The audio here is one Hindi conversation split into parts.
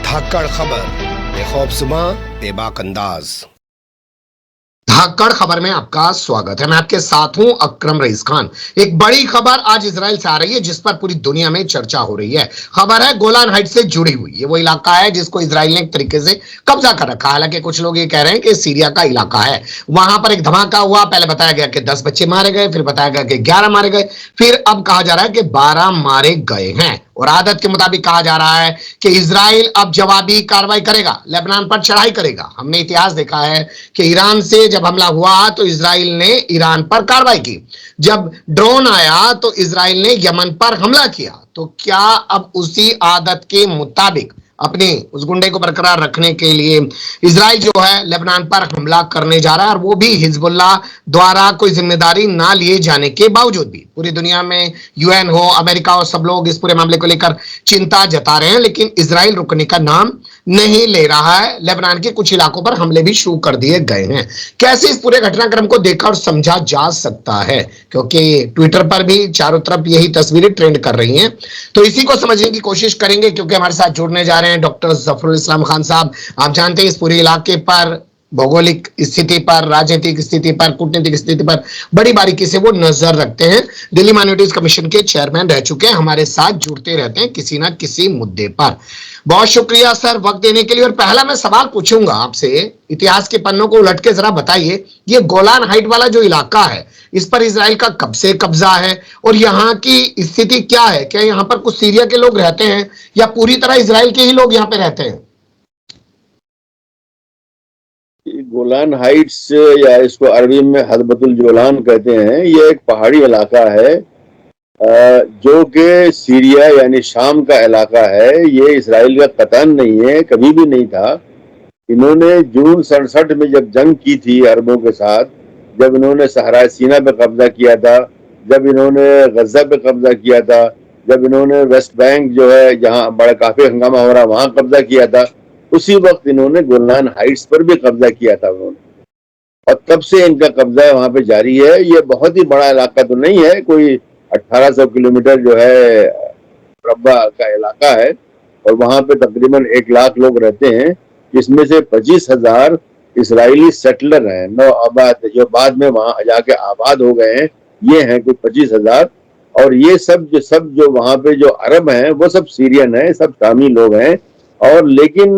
धाकड़ खबर, बेखौफजुमा बेबाक अंदाज। धाकड़ खबर में आपका स्वागत है। मैं आपके साथ हूं अकरम रईस खान। एक बड़ी खबर आज इजराइल से आ रही है जिस पर पूरी दुनिया में चर्चा हो रही है। खबर है गोलान हाइट से जुड़ी हुई। ये वो इलाका है जिसको इजराइल ने एक तरीके से कब्जा कर रखा है। हालांकि कुछ लोग ये कह रहे हैं कि सीरिया का इलाका है। वहां पर एक धमाका हुआ। पहले बताया गया कि 10 बच्चे मारे गए, फिर बताया गया कि 11 मारे गए, फिर अब कहा जा रहा है कि 12 मारे गए हैं। और आदत के मुताबिक कहा जा रहा है कि इजराइल अब जवाबी कार्रवाई करेगा, लेबनान पर चढ़ाई करेगा। हमने इतिहास देखा है कि ईरान से जब हमला हुआ तो इजराइल ने ईरान पर कार्रवाई की। जब ड्रोन आया तो इजराइल ने यमन पर हमला किया। तो क्या अब उसी आदत के मुताबिक अपने उस गुंडे को बरकरार रखने के लिए इजराइल जो है लेबनान पर हमला करने जा रहा है, और वो भी हिजबुल्लाह द्वारा कोई जिम्मेदारी ना लिए जाने के बावजूद भी। पूरी दुनिया में यूएन हो, अमेरिका हो, सब लोग इस पूरे मामले को लेकर चिंता जता रहे हैं, लेकिन इजराइल रुकने का नाम नहीं ले रहा है। लेबनान के कुछ इलाकों पर हमले भी शुरू कर दिए गए हैं। कैसे इस पूरे घटनाक्रम को देखा और समझा जा सकता है, क्योंकि ट्विटर पर भी चारों तरफ यही तस्वीरें ट्रेंड कर रही हैं, तो इसी को समझने की कोशिश करेंगे। क्योंकि हमारे साथ जुड़ने जा रहे हैं डॉक्टर जफरुल इस्लाम खान साहब। आप जानते हैं इस पूरे इलाके पर, भौगोलिक स्थिति पर, राजनीतिक स्थिति पर, कूटनीतिक स्थिति पर बड़ी बारीकी से वो नजर रखते हैं। दिल्ली माइनॉरिटीज कमीशन के चेयरमैन रह चुके हैं, हमारे साथ जुड़ते रहते हैं किसी ना किसी मुद्दे पर। बहुत शुक्रिया सर वक्त देने के लिए। और पहला मैं सवाल पूछूंगा आपसे, इतिहास के पन्नों को उलट के जरा बताइए, ये गोलान हाइट वाला जो इलाका है, इस पर इजराइल का कब से कब्जा है और यहाँ की स्थिति क्या है? क्या यहाँ पर कुछ सीरिया के लोग रहते हैं या पूरी तरह इजराइल के ही लोग यहाँ पे रहते हैं? गोलान हाइट्स या इसको अरबी में हदबतुल जोलान कहते हैं, ये एक पहाड़ी इलाका है जो कि सीरिया यानी शाम का इलाका है। ये इसराइल का कतन नहीं है, कभी भी नहीं था। इन्होंने जून 67 में जब जंग की थी अरबों के साथ, जब इन्होंने सहरा सीना पे कब्जा किया था, जब इन्होंने गजा पे कब्जा किया था, जब इन्होंने वेस्ट बैंक जो है जहाँ बड़ा काफी हंगामा हो रहा वहां कब्जा किया था, उसी वक्त इन्होंने गोलान हाइट्स पर भी कब्जा किया था उन्होंने। और तब से इनका कब्जा वहां पे जारी है। ये बहुत ही बड़ा इलाका तो नहीं है, कोई 1800 किलोमीटर जो है रब्बा का इलाका है, और वहां पे तकरीबन 1 लाख लोग रहते हैं, जिसमें से 25,000 इसराइली सेटलर हैं, नौ आबाद, जो बाद में वहां जाके आबाद हो गए हैं, ये हैं कुछ 25,000। और ये सब जो वहां पे जो अरब हैं वो सब सीरियन हैं, सब शामी लोग हैं। और लेकिन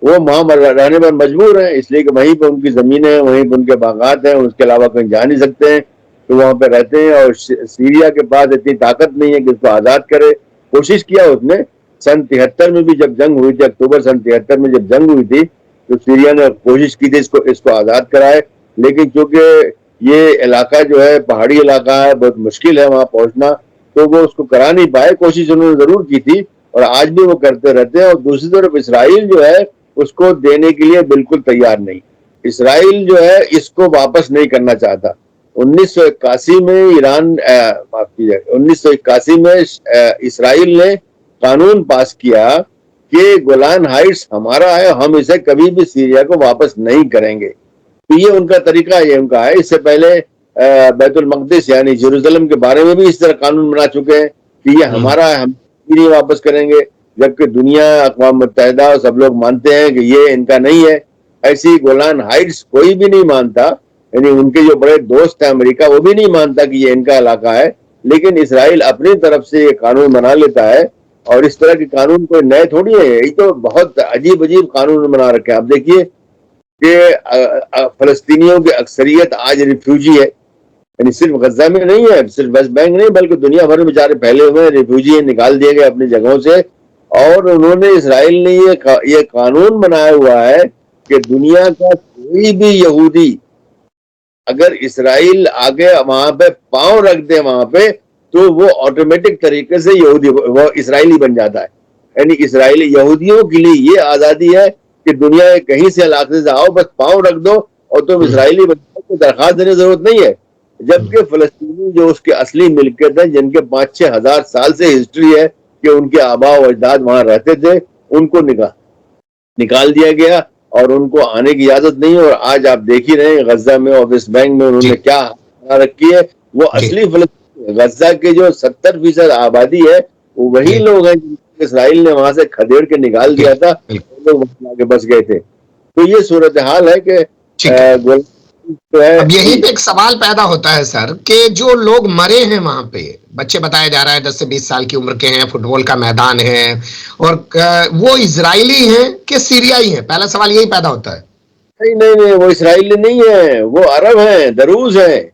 वो वहां रहने पर मजबूर हैं, इसलिए कि वहीं पर उनकी जमीनें हैं, वहीं पर उनके बागात हैं, उसके अलावा कहीं जा नहीं सकते हैं, तो वहां पे रहते हैं। और सीरिया के पास इतनी ताकत नहीं है कि उसको आजाद करे। कोशिश किया उसने सन 73 में भी, जब जंग हुई थी, अक्टूबर सन 73 में जब जंग हुई थी, तो सीरिया ने कोशिश की थी इसको आजाद कराए। लेकिन क्योंकि ये इलाका जो है पहाड़ी इलाका है, बहुत मुश्किल है वहां पहुंचना, तो वो उसको करा नहीं पाए। कोशिश उन्होंने जरूर की थी और आज भी वो करते रहते हैं। और दूसरी तरफ इसराइल जो है उसको देने के लिए बिल्कुल तैयार नहीं। इसराइल जो है इसको वापस नहीं करना चाहता। 1981 में ईरान, माफ कीजिए, 1981 में इसराइल ने कानून पास किया कि गोलान हाइट्स हमारा है, हम इसे कभी भी सीरिया को वापस नहीं करेंगे। तो ये उनका तरीका, ये उनका है। इससे पहले बैतुल मक़दिस यानी जेरूसलम के बारे में भी इस तरह कानून बना चुके हैं कि ये हमारा है, हम नहीं वापस करेंगे, जबकि दुनिया, अक़वाम मुत्तहिदा सब लोग मानते हैं कि ये इनका नहीं है। ऐसी गोलान हाइट्स कोई भी नहीं मानता, यानी उनके जो बड़े दोस्त हैं अमेरिका, वो भी नहीं मानता कि ये इनका इलाका है। लेकिन इसराइल अपनी तरफ से ये कानून बना लेता है, और इस तरह के कानून कोई नए थोड़ी है, ये तो बहुत अजीब अजीब कानून बना रखे हैं। आप देखिए कि फलस्तीनियों की अक्सरियत आज रिफ्यूजी है, यानी सिर्फ गजा में नहीं है, सिर्फ वेस्ट बैंक नहीं, बल्कि दुनिया भर में बेचारे फैले हुए हैं, रिफ्यूजी निकाल दिए गए अपनी जगहों से। और उन्होंने, इसराइल ने ये कानून बनाया हुआ है कि दुनिया का कोई भी यहूदी अगर इसराइल आगे वहां पे पांव रख दे वहां पे, तो वो ऑटोमेटिक तरीके से यहूदी, वो इसराइली बन जाता है। यानी इसराइली यहूदियों के लिए ये आजादी है कि दुनिया के कहीं से इलाके से आओ, बस पांव रख दो और तुम इसराइली बन जाओ, कोई दरखास्त देने की जरूरत नहीं है। जबकि फलस्तीनी जो उसके असली मिल्कियत है, जिनके 5-6 हजार साल से हिस्ट्री है कि उनके आबा और अजदाद वहां रहते थे, उनको निकाल दिया गया और उनको आने की इजाजत नहीं है। और आज आप देख ही रहे हैं गजा में और वेस्ट बैंक में उन्होंने क्या रखी है। वो असली फलस्तीन, गजा के जो 70% आबादी है, वो वही लोग हैं जिनको इसराइल ने वहां से खदेड़ के निकाल दिया था। लोग वहां आके बस गए थे। तो ये सूरत हाल है कि ठीक है। गोलान जो है। अब यहीं पे एक सवाल पैदा होता है सर कि जो लोग मरे हैं वहां पे, बच्चे बताया जा रहा है 10 से 20 साल की उम्र के हैं, फुटबॉल का मैदान है, और वो इजरायली हैं कि सीरियाई हैं? पहला सवाल यही पैदा होता है। नहीं नहीं नहीं, वो इसराइली नहीं है, वो अरब हैं, दरूज हैं।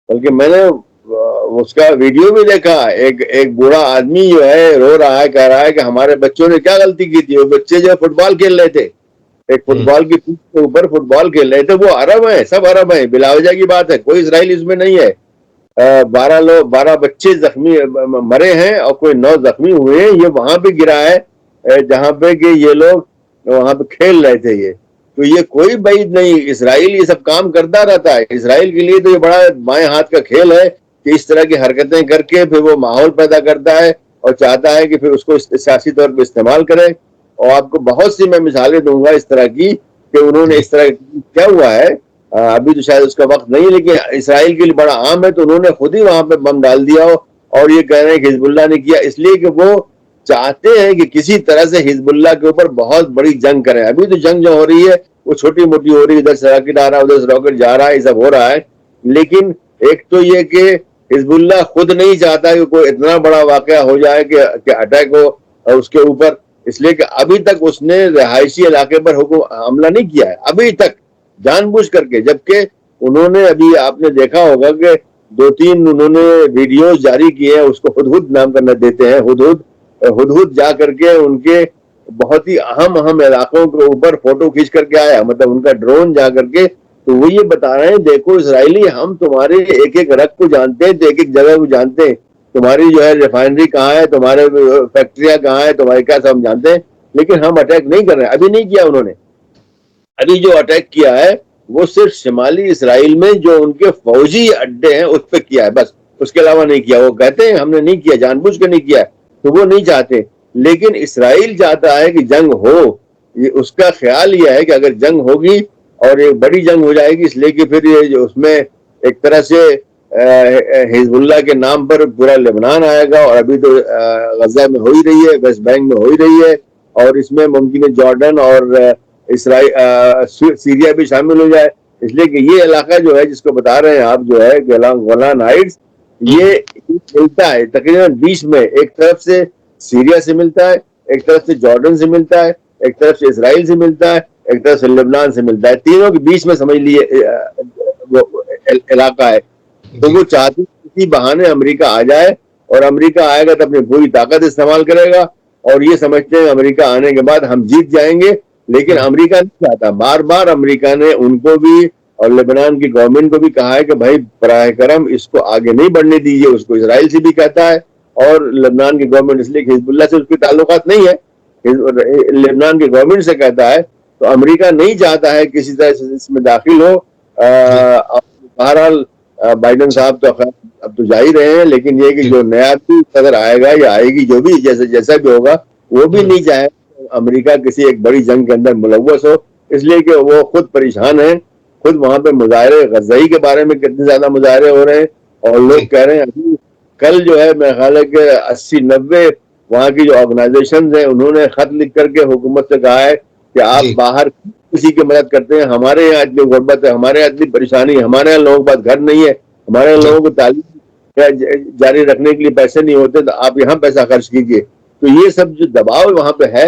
बल्कि मैंने उसका वीडियो भी देखा। एक एक बूढ़ा आदमी जो है रो रहा है, कह रहा है कि हमारे बच्चों ने क्या गलती की थी। वो बच्चे जो फुटबॉल खेल रहे थे, एक फुटबॉल की पिच के ऊपर फुटबॉल खेल रहे थे, वो अरब हैं, सब अरब हैं, बिलावजा की बात है, कोई इसराइल इसमें नहीं है। 12 बच्चे जख्मी मरे हैं और कोई 9 जख्मी हुए हैं। ये वहां पे गिरा है जहां पे कि ये लोग वहां पे खेल रहे थे। ये तो ये कोई बैद नहीं, इसराइल ये सब काम करता रहता है। इसराइल के लिए तो ये बड़ा बाएं हाथ का खेल है कि इस तरह की हरकतें करके फिर वो माहौल पैदा करता है और चाहता है कि फिर उसको सियासी तौर पर इस्तेमाल करे। और आपको बहुत सी मैं मिसालें दूंगा इस तरह की कि उन्होंने इस तरह क्या हुआ है। अभी तो शायद उसका वक्त नहीं, लेकिन इसराइल के लिए बड़ा आम है। तो उन्होंने खुद ही वहां पे बम डाल दिया हो और ये कह रहे हैं कि हिजबुल्लाह ने किया, इसलिए कि वो चाहते हैं कि किसी तरह से हिजबुल्लाह के ऊपर बहुत बड़ी जंग करें। अभी तो जंग जो हो रही है वो छोटी मोटी हो रही है, इधर से रॉकेट आ रहा है, उधर से रॉकेट जा रहा है, ये सब हो रहा है। लेकिन एक तो ये कि हिजबुल्लाह खुद नहीं चाहता कि कोई इतना बड़ा वाकया हो जाए कि अटैक हो उसके ऊपर, इसलिए कि अभी तक उसने रिहायशी इलाके पर हमला नहीं किया है अभी तक, जानबूझ करके। जबकि उन्होंने अभी आपने देखा होगा कि 2-3 उन्होंने वीडियोस जारी किए हैं, उसको हुदहुद नाम करना देते हैं। हुदहुद जा करके उनके बहुत ही अहम इलाकों के ऊपर फोटो खींच करके आया, मतलब उनका ड्रोन जा करके। तो वो ये बता रहे हैं, देखो इसराइली, हम तुम्हारे एक एक रग को जानते हैं, एक एक जगह को जानते हैं, तुम्हारी जो है रिफाइनरी कहाँ है, तुम्हारे फैक्ट्रियां कहाँ है, तुम्हारे क्या सब हम जानते हैं, लेकिन हम अटैक नहीं कर रहे हैं। अभी नहीं किया उन्होंने। अभी जो अटैक किया है वो सिर्फ शिमाली इसराइल में जो उनके फौजी अड्डे हैं उस पर किया है, बस, उसके अलावा नहीं किया। वो कहते हैं हमने नहीं किया, जानबूझ के नहीं किया, तो वो नहीं चाहते। लेकिन इसराइल चाहता है कि जंग हो। ये उसका ख्याल यह है कि अगर जंग होगी और एक बड़ी जंग हो जाएगी, इसलिए कि फिर ये जो उसमें एक तरह से हिजबुल्लाह के नाम पर पूरा लेबनान आएगा। और अभी तो गजा में हो ही रही है, वेस्ट बैंक में हो ही रही है, और इसमें मुमकिन है जॉर्डन और सीरिया भी शामिल हो जाए। इसलिए कि ये इलाका जो है जिसको बता रहे हैं आप, जो है गोलान हाइट्स, ये मिलता है तकरीबन बीच में। एक तरफ से सीरिया से मिलता है, एक तरफ से जॉर्डन से मिलता है, एक तरफ से इसराइल से मिलता है, एक तरफ से लेबनान से मिलता है। तीनों के बीच में समझ लिए वो इलाका है। तो वो चाहते किसी बहाने अमेरिका आ जाए, और अमेरिका आएगा तो अपनी पूरी ताकत इस्तेमाल करेगा, और ये समझते हैं अमेरिका आने के बाद हम जीत जाएंगे। लेकिन अमेरिका नहीं चाहता। बार बार अमेरिका ने उनको भी और लेबनान की गवर्नमेंट को भी कहा है कि भाई बराह करम इसको आगे नहीं बढ़ने दीजिए। उसको इसराइल से भी कहता है और लेबनान की गवर्नमेंट, इसलिए हिजबुल्लाह से उसके ताल्लुकात नहीं है, लेबनान की गवर्नमेंट से कहता है। तो अमेरिका नहीं चाहता है किसी तरह से इसमें दाखिल हो। बहरहाल बाइडेन साहब तो अब तो जा ही रहे हैं, लेकिन ये कि जो नया भी सदर आएगा या आएगी, जो भी जैसा भी होगा, वो भी नहीं चाहे अमेरिका किसी एक बड़ी जंग के अंदर मुलव्वस हो। इसलिए कि वो खुद परेशान है। खुद वहां पे मुजाहरे गज़ई के बारे में कितने ज्यादा मुजाहरे हो रहे हैं, और लोग कह रहे हैं अभी कल जो है मेरे ख्याल है कि 80-90 वहां की जो ऑर्गेनाइजेशन है उन्होंने खत लिख करके हुकूमत से कहा है कि आप बाहर किसी की मदद करते हैं, हमारे यहाँ इतनी गुर्बत है, हमारे यहाँ इतनी परेशानी है, हमारे यहाँ लोगों के पास घर नहीं है, हमारे यहाँ लोगों को तालीम जारी रखने के लिए पैसे नहीं होते, तो आप यहाँ पैसा खर्च कीजिए। तो ये सब जो दबाव वहां पे है,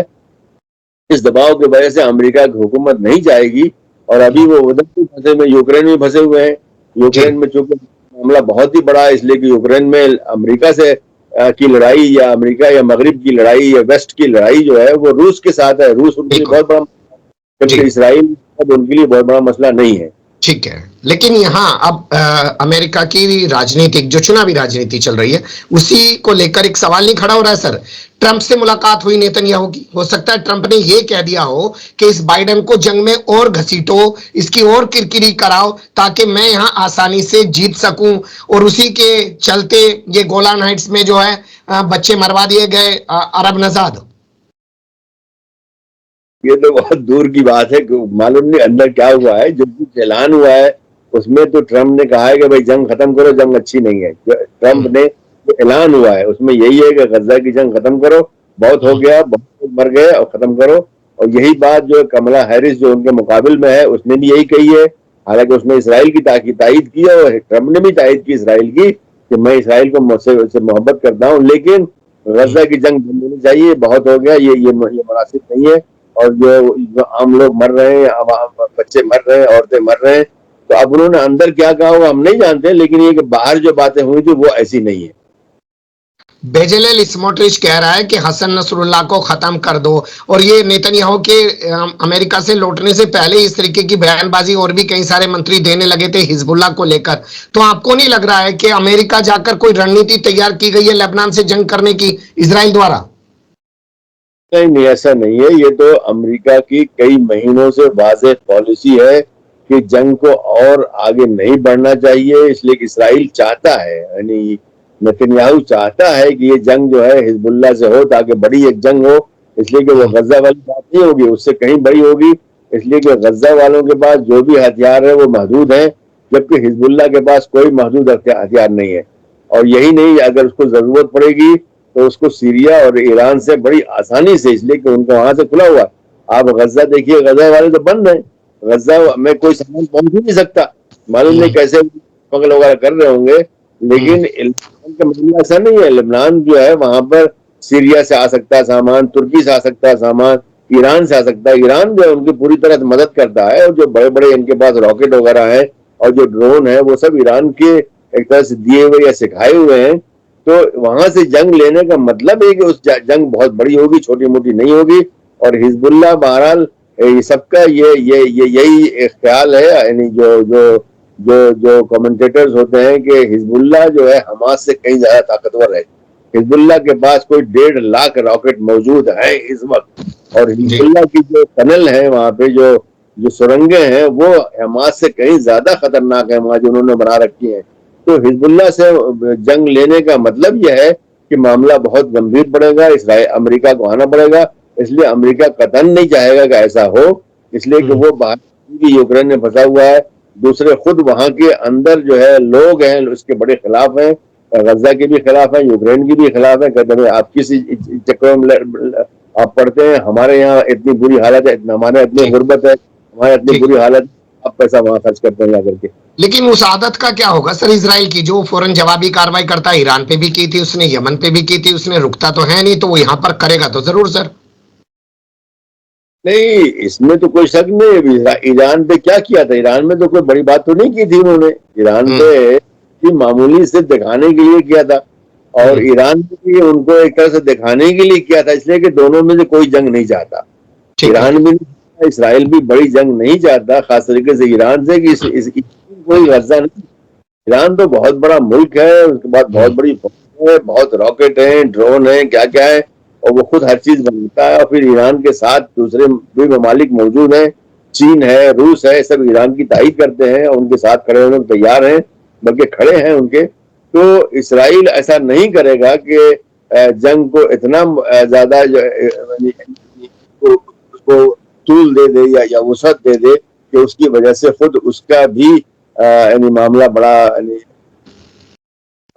इस दबाव की वजह से अमेरिका की हुकूमत नहीं जाएगी। और अभी वो उधर भी फंसे हुए, यूक्रेन में फंसे हुए हैं। यूक्रेन में चूंकि मामला बहुत ही बड़ा है, इसलिए कि यूक्रेन में अमेरिका से की लड़ाई, या अमेरिका या मगरिब की लड़ाई या वेस्ट की लड़ाई जो है वो रूस के साथ है। रूस उनके लिए बहुत बड़ा, जबकि इसराइल उनके लिए बहुत बड़ा मसला नहीं है। ठीक है, लेकिन यहाँ अब अमेरिका की राजनीतिक जो चुनावी राजनीति चल रही है, उसी को लेकर एक सवाल नहीं खड़ा हो रहा है सर? ट्रंप से मुलाकात हुई नेतन्याहू की, हो सकता है ट्रंप ने ये कह दिया हो कि इस बाइडेन को जंग में और घसीटो, इसकी और किरकिरी कराओ, ताकि मैं यहाँ आसानी से जीत सकूं। और उसी के चलते ये गोलान हाइट्स में जो है बच्चे मरवा दिए गए अरब नजाद। ये तो बहुत दूर की बात है, मालूम नहीं अंदर क्या हुआ है। जो कुछ ऐलान हुआ है उसमें तो ट्रंप ने कहा है कि भाई जंग खत्म करो, जंग अच्छी नहीं है। ट्रंप ने जो ऐलान हुआ है उसमें यही है कि गजा की जंग खत्म करो, बहुत हो गया, बहुत लोग मर गए, और खत्म करो। और यही बात जो कमला हैरिस जो उनके मुकाबिल में है उसने भी यही कही है। हालांकि उसने इसराइल की तायद की है और ट्रंप ने भी तायद की इसराइल की कि मैं इसराइल को मुझसे मोहब्बत करता हूँ, लेकिन गजा की जंग बंद होनी चाहिए, बहुत हो गया, ये मुनासिब नहीं है। और जो आम लोग मर रहे हैं, बच्चे मर रहे हैं, औरतें मर रहे हैं, तो अब उन्होंने अंदर क्या कहा वो हम नहीं जानते, लेकिन ये कि बाहर जो बातें हुई थी वो ऐसी नहीं है। बेजलेल स्मोट्रिच कह रहा है कि हसन नसरुल्लाह को खत्म कर दो, और ये नेतन्याहू के अमेरिका से लौटने से पहले इस तरीके की बयानबाजी और भी कई सारे मंत्री देने लगे थे हिजबुल्लाह को लेकर। तो आपको नहीं लग रहा है कि अमेरिका जाकर कोई रणनीति तैयार की गई है लेबनान से जंग करने की इजराइल द्वारा? नहीं नहीं, ऐसा नहीं है। ये तो अमेरिका की कई महीनों से वाज़ेह पॉलिसी है कि जंग को और आगे नहीं बढ़ना चाहिए, इसलिए कि इसराइल चाहता है, यानी नेतन्याहू चाहता है कि ये जंग जो है हिजबुल्लाह से हो ताकि बड़ी एक जंग हो, इसलिए कि वो गजा वाली बात नहीं होगी, उससे कहीं बड़ी होगी। इसलिए कि गजा वालों के पास जो भी हथियार है वो महदूद है, जबकि हिजबुल्लाह के पास कोई महदूद हथियार नहीं है। और यही नहीं, अगर उसको जरूरत पड़ेगी तो उसको सीरिया और ईरान से बड़ी आसानी से, इसलिए कि उनको वहां से खुला हुआ। आप गजा देखिए, गजा वाले तो बंद है, गजा में कोई सामान पहुंच ही नहीं सकता, मालूम नहीं कैसे स्मगल वगैरह कर रहे होंगे। लेकिन लेबनान का मामला ऐसा नहीं है। लेबनान जो है वहां पर सीरिया से आ सकता है सामान, तुर्की से आ सकता है सामान, ईरान से आ सकता है। ईरान जो है उनकी पूरी तरह से मदद करता है, और जो बड़े बड़े इनके पास रॉकेट वगैरह है और जो ड्रोन है वो सब ईरान के एक तरह से दिए हुए या सिखाए हुए हैं। तो वहां से जंग लेने का मतलब है कि उस जंग बहुत बड़ी होगी, छोटी मोटी नहीं होगी। और हिजबुल्लाह बहरहाल ये सबका ये यही ख्याल है, यानी जो जो जो जो कमेंटेटर्स होते हैं कि हिजबुल्लाह जो है हमास से कहीं ज्यादा ताकतवर है। हिजबुल्लाह के पास कोई 1.5 लाख रॉकेट मौजूद है इस वक्त, और हिजबुल्लाह की जो टनल है वहां पे जो जो सुरंगें हैं वो हमास से कहीं ज्यादा खतरनाक है वहां जो उन्होंने बना रखी है। तो हिजबुल्लाह से जंग लेने का मतलब यह है कि मामला बहुत गंभीर पड़ेगा, इसराइल अमेरिका को आना पड़ेगा। इसलिए अमेरिका कतई नहीं चाहेगा कि ऐसा हो, इसलिए कि वो बाहर यूक्रेन में फंसा हुआ है, दूसरे खुद वहां के अंदर जो है लोग हैं उसके बड़े खिलाफ हैं, गजा के भी खिलाफ है, यूक्रेन की भी खिलाफ है। कहते हैं आप किस चक्कर में आप पढ़ते हैं, हमारे यहाँ इतनी बुरी हालत है, हमारे इतनी गुर्बत है, हमारे इतनी बुरी हालत, आप पैसा वहां खर्च करते हैं जाकर के। लेकिन उस आदत का क्या होगा सर इजराइल की, जो फौरन जवाबी कार्रवाई करता है? ईरान पे भी की थी उसने, यमन पे भी की थी उसने, रुकता तो है नहीं, तो वो यहाँ पर करेगा तो जरूर सर। नहीं, इसमें तो कोई शक नहीं। ईरान पे क्या किया था? ईरान में तो कोई बड़ी बात तो नहीं की थी उन्होंने। ईरान पे मामूली से दिखाने के लिए किया था, और ईरान भी उनको एक तरह से दिखाने के लिए किया था, इसलिए कि दोनों में से कोई जंग नहीं चाहता। ईरान भी इसराइल भी बड़ी जंग नहीं चाहता, खास तरीके से ईरान से, कि कोई गजा नहीं। ईरान तो बहुत बड़ा मुल्क है, उसके बाद बहुत बड़ी फौज है, बहुत रॉकेट है, ड्रोन है, क्या क्या है, और वो खुद हर चीज बनाता है। और फिर ईरान के साथ दूसरे भी ममालिक मौजूद हैं, चीन है, रूस है, सब ईरान की तारीफ करते हैं और उनके साथ खड़े होने को तैयार हैं, बल्कि खड़े हैं उनके। तो इसराइल ऐसा नहीं करेगा कि जंग को इतना ज्यादा उसको तूल दे दे या वसअत दे दे कि उसकी वजह से खुद उसका भी यानी मामला बड़ा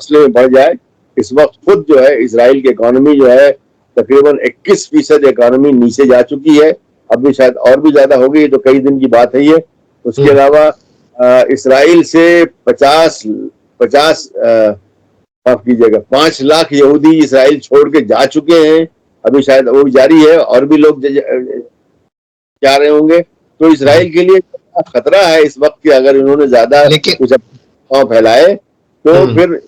मसले में बढ़ जाए। इस वक्त खुद जो है इसराइल की इकोनॉमी जो है तकरीबन 21% इकोनॉमी नीचे जा चुकी है, अभी शायद और भी ज्यादा होगी, तो कई दिन की बात है ये। उसके अलावा इसराइल से 5 लाख यहूदी इसराइल छोड़ के जा चुके हैं, अभी शायद वो जारी है, और भी लोग जा रहे होंगे। तो इसराइल के लिए खतरा है इस वक्त कि अगर इन्होंने ज्यादा कुछ फैलाए तो फिर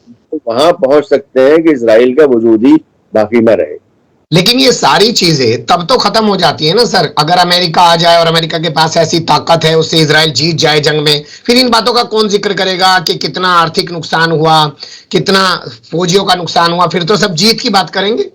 वहां पहुंच सकते हैं कि इसराइल का वजूद ही बाकी न रहे। लेकिन ये सारी चीजें तब तो खत्म हो जाती है ना सर, अगर अमेरिका आ जाए और अमेरिका के पास ऐसी ताकत है, उससे इजराइल जीत जाए जंग में, फिर इन बातों का कौन जिक्र करेगा कि कितना आर्थिक नुकसान हुआ, कितना फौजियों का नुकसान हुआ? फिर तो सब जीत की बात करेंगे।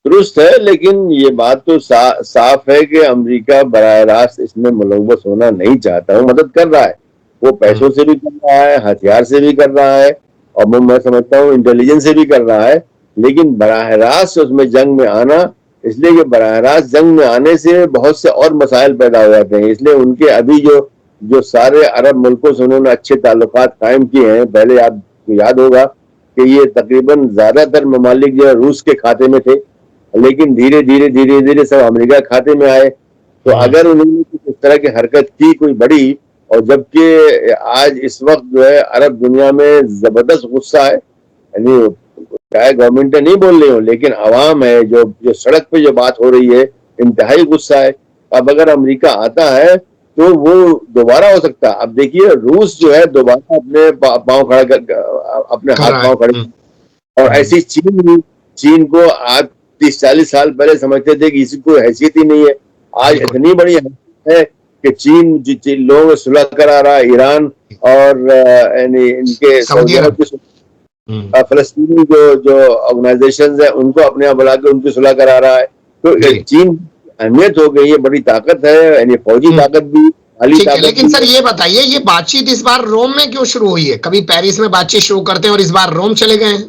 दुरुस्त है, लेकिन ये बात तो साफ है कि अमेरिका बराह रास्त इसमें मुलव्वस होना नहीं चाहता। वो मदद कर रहा है, वो पैसों से भी कर रहा है, हथियार से भी कर रहा है, और मैं समझता हूँ इंटेलिजेंस से भी कर रहा है, लेकिन बराह रास्त उसमें जंग में आना, इसलिए कि बराह रास्त जंग में आने से बहुत से और मसाइल पैदा हो जाते हैं। इसलिए उनके अभी जो जो सारे अरब मुल्कों से उन्होंने अच्छे ताल्लुकात कायम किए हैं, पहले आपको याद होगा कि ये तकरीबन ज्यादातर ममालिक जो रूस के खाते में थे, लेकिन धीरे धीरे धीरे धीरे सब अमेरिका के खाते में आए। तो अगर उन्होंने कुछ इस तरह की हरकत की कोई बड़ी, और जबकि आज इस वक्त जो है अरब दुनिया में जबरदस्त गुस्सा है, यानी चाहे गवर्नमेंट नहीं बोल रही हो लेकिन अवाम है जो जो सड़क पे जो बात हो रही है, इंतहाई गुस्सा है। अब अगर अमेरिका आता है तो वो दोबारा हो सकता है। अब देखिए रूस जो है दोबारा अपने पांव खड़ा कर, अपने हाथ पांव खड़े, और ऐसी चीन भी, चीन को आज 30-40 साल पहले समझते थे कि इसकी कोई हैसियत ही नहीं है, आज इतनी बड़ी हैसियत है कि चीन लोगों में सुलह करा रहा है। ईरान और यानी इनके सऊदी अरब के फलस्तीनी जो ऑर्गेनाइजेशंस है उनको अपने यहाँ बुला के उनकी सुलह करा रहा है। तो चीन अहमियत हो गई है, बड़ी ताकत है, यानी फौजी ताकत भी, माली ताकत। लेकिन सर ये बताइए, ये बातचीत इस बार रोम में क्यों शुरू हुई है? कभी पेरिस में बातचीत शुरू करते हैं और इस बार रोम चले गए हैं?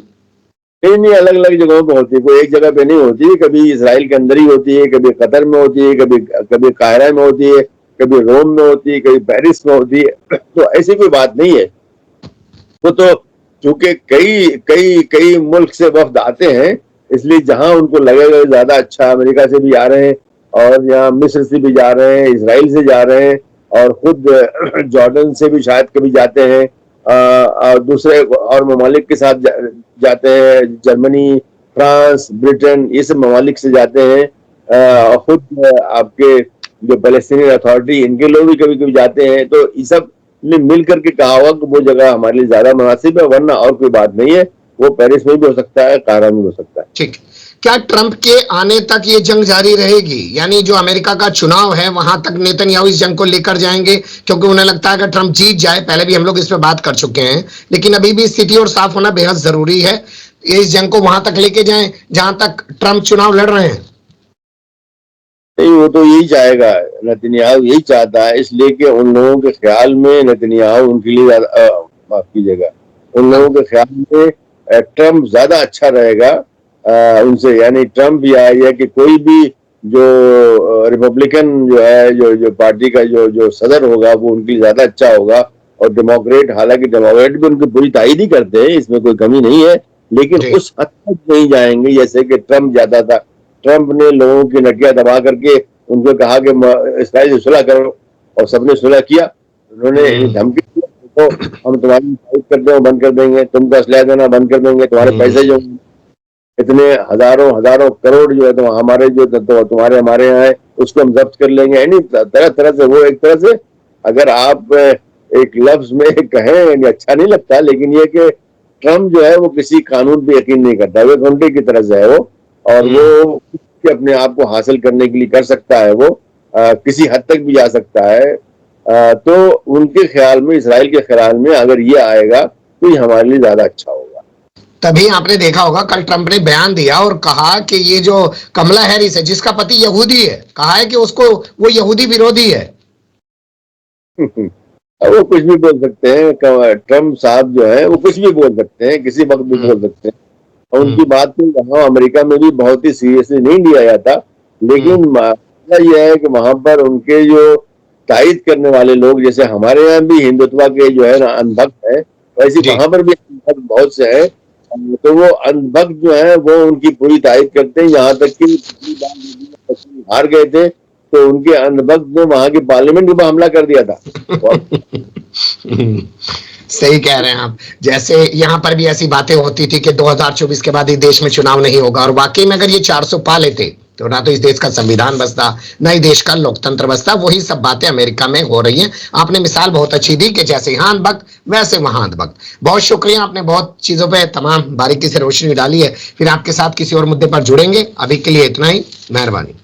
नहीं, अलग अलग जगहों पे होती है, कोई एक जगह पे नहीं होती है। कभी इसराइल के अंदर ही होती है, कभी कतर में होती है, कभी कायरा में होती है, कभी रोम में होती है, कभी पेरिस में होती है। तो ऐसी कोई बात नहीं है। तो चूंकि कई मुल्क से वफ्द आते हैं, इसलिए जहां उनको लगेगा ज्यादा अच्छा, अमेरिका से भी आ रहे हैं और यहाँ मिस्र से भी जा रहे हैं, इसराइल से जा रहे हैं, और खुद जॉर्डन से भी शायद कभी जाते हैं, और दूसरे और ममालिक के साथ जाते हैं, जर्मनी, फ्रांस, ब्रिटेन, ये सब ममालिक से जाते हैं, खुद आपके जो पैलेस्टीनियन अथॉरिटी, इनके लोग भी कभी कभी जाते हैं। तो ये सब ने मिल करके कहा होगा कि वो जगह हमारे लिए ज्यादा मुनासिब है, वरना और कोई बात नहीं है। वो पेरिस में भी हो सकता है, कायरो में भी हो सकता है। ठीक। क्या ट्रंप के आने तक ये जंग जारी रहेगी? यानी जो अमेरिका का चुनाव है वहां तक नेतन्याहू इस जंग को लेकर जाएंगे, क्योंकि उन्हें लगता है कि ट्रंप जीत जाए, पहले भी हम लोग इस पर बात कर चुके हैं, लेकिन अभी भी स्थिति और साफ होना बेहद जरूरी है। इस जंग को वहां तक लेके जाएं जहां तक ट्रंप चुनाव लड़ रहे हैं। नहीं, वो तो यही चाहेगा, नेतन्याहू यही चाहता है, इसलिए कि उन लोगों के ख्याल में नेतन्याहू उनके लिए माफ कीजिएगा, उन लोगों के ख्याल में ट्रंप ज्यादा अच्छा रहेगा उनसे। यानी ट्रंप या कि कोई भी जो रिपब्लिकन जो है, जो पार्टी का जो सदर होगा, वो उनके लिए ज्यादा अच्छा होगा। और डेमोक्रेट, हालांकि डेमोक्रेट भी उनकी पूरी तायद ही करते हैं, इसमें कोई कमी नहीं है, लेकिन उस हद तक नहीं जाएंगे जैसे कि ट्रंप जाता था। ट्रंप ने लोगों की नटिया दबा करके उनको कहा कि इसराइल से सुलह करो, और सबने सुलह किया। उन्होंने धमकी दी, तो हम तुम्हारी मदद कर देंगे, बंद कर देंगे, तुमको असलहा देना बंद कर देंगे, तुम्हारे पैसे जो इतने हजारों करोड़ जो है तो हमारे जो तो तुम्हारे हमारे यहाँ है, उसको हम जब्त कर लेंगे। यानी तरह तरह से, वो एक तरह से अगर आप एक लफ्ज में कहें अच्छा नहीं लगता, लेकिन ये कि ट्रंप जो है वो किसी कानून पे यकीन नहीं करता, वो घंटे की तरह से है वो, और वो अपने आप को हासिल करने के लिए कर सकता है, वो किसी हद तक भी जा सकता है। तो उनके ख्याल में, इसराइल के ख्याल में अगर ये आएगा तो ये हमारे लिए ज्यादा अच्छा होगा। तभी आपने देखा होगा कल ट्रंप ने बयान दिया और कहा कि ये जो कमला हैरिस है, जिसका पति यहूदी है, कहा है कि उसको वो यहूदी विरोधी है। वो कुछ भी बोल सकते हैं, ट्रंप साहब जो है वो कुछ भी बोल सकते हैं, किसी वक्त भी बोल सकते हैं, और उनकी बात को वहां अमेरिका में भी बहुत ही सीरियसली नहीं लिया जाता। लेकिन यह है कि वहां पर उनके जो तायद करने वाले लोग, जैसे हमारे यहाँ भी हिंदुत्व के जो है ना अंधभक्त है, वैसे वहां पर भी अंधभक्त बहुत से हैं। तो वो अंधभक्त जो है वो उनकी पूरी तायद करते हैं, यहाँ तक कि हार गए थे तो उनके अंधभक्त ने वहां की पार्लियामेंट के ऊपर हमला कर दिया था। सही कह रहे हैं आप। जैसे यहाँ पर भी ऐसी बातें होती थी कि 2024 के बाद ही देश में चुनाव नहीं होगा, और वाकई में अगर ये 400 पा लेते तो ना तो इस देश का संविधान बसता, ना ही देश का लोकतंत्र बसता। वही सब बातें अमेरिका में हो रही हैं। आपने मिसाल बहुत अच्छी दी कि जैसे यहाँ अंधभक्त वैसे वहां अंधभक्त। बहुत शुक्रिया, आपने बहुत चीजों पे तमाम बारीकी से रोशनी डाली है। फिर आपके साथ किसी और मुद्दे पर जुड़ेंगे, अभी के लिए इतना ही, मेहरबानी।